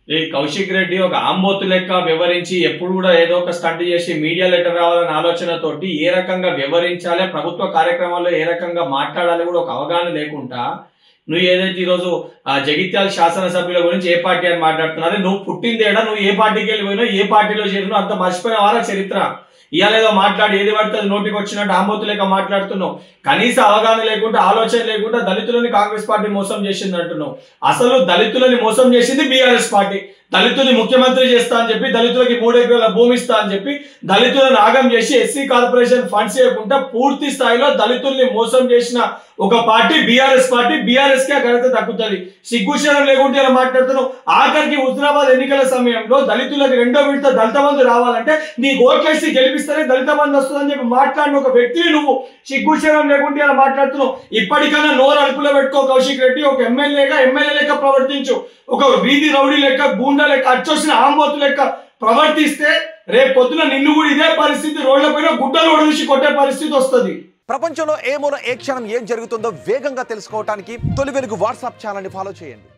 ఈ కౌశిక్ రెడ్డి ఒక ఆంబోతు లెక్క వివరించి ఎప్పుడు కూడా ఏదో ఒక స్టంట్ చేసి మీడియా లెటర్ రావాలనే ఆలోచనతోటి ఏ రకంగా వివరించాలి, ప్రభుత్వ కార్యక్రమాల్లో ఏ రకంగా మాట్లాడాలి కూడా ఒక అవగాహన లేకుండా నువ్వు ఏదైతే ఈరోజు జగిత్యాల శాసనసభ్యుల గురించి ఏ పార్టీ అని మాట్లాడుతున్నారో, నువ్వు పుట్టిందేడా, నువ్వు ఏ పార్టీకి వెళ్ళిపోయినావు, ఏ పార్టీలో చేరినావు అంత మర్చిపోయినవారా చరిత్ర? ఇవాళేదో మాట్లాడి ఏది పడితే నోటికి వచ్చినట్టు ఆంబోతు లేక మాట్లాడుతున్నావు. కనీస అవగాహన లేకుండా, ఆలోచన లేకుండా దళితులని కాంగ్రెస్ పార్టీ మోసం చేసింది అంటున్నావు. అసలు దళితులని మోసం చేసింది బీఆర్ఎస్ పార్టీ. దళితుని ముఖ్యమంత్రి చేస్తా అని చెప్పి, దళితులకి 3 ఎకరాల భూమి ఇస్తా అని చెప్పి దళితులను ఆగం చేసి ఎస్సీ కార్పొరేషన్ ఫండ్స్ చేయకుండా పూర్తి స్థాయిలో దళితుల్ని మోసం చేసిన ఒక పార్టీ బీఆర్ఎస్ పార్టీ. బీఆర్ఎస్ కే ఘనత దక్కుతుంది. సిగ్గుశరం లేకుంటే ఇలా మాట్లాడుతున్నావు. ఆఖరికి హుజరాబాద్ ఎన్నికల సమయంలో దళితులకు 2వ విడత దళిత బంధు రావాలంటే నీ ఓట్లేసి గెలిపిస్తేనే దళిత బంధు వస్తుందని చెప్పి మాట్లాడిన ఒక వ్యక్తిని నువ్వు సిగ్గుశరం లేకుంటే ఇలా మాట్లాడుతున్నావు. ఇప్పటికైనా నోరు అదుపులో పెట్టుకో కౌశిక్ రెడ్డి. ఒక ఎమ్మెల్యే లెక్క ప్రవర్తించు. ఒక వీధి రౌడీ లెక్క, గూండా లెక్క, అచ్చొచ్చిన ఆంబోతు లెక్క ప్రవర్తిస్తే రేపు పొద్దున నిన్ను కూడా ఇదే పరిస్థితి, రోడ్లపైన గుడ్డలు ఒడిసి కొట్టే పరిస్థితి వస్తుంది. ప్రపంచంలో ఏ మూల ఏ క్షణం ఏం జరుగుతుందో వేగంగా తెలుసుకోవడానికి తొలి వెలుగు వాట్సాప్ ఛానల్ని ఫాలో చేయండి.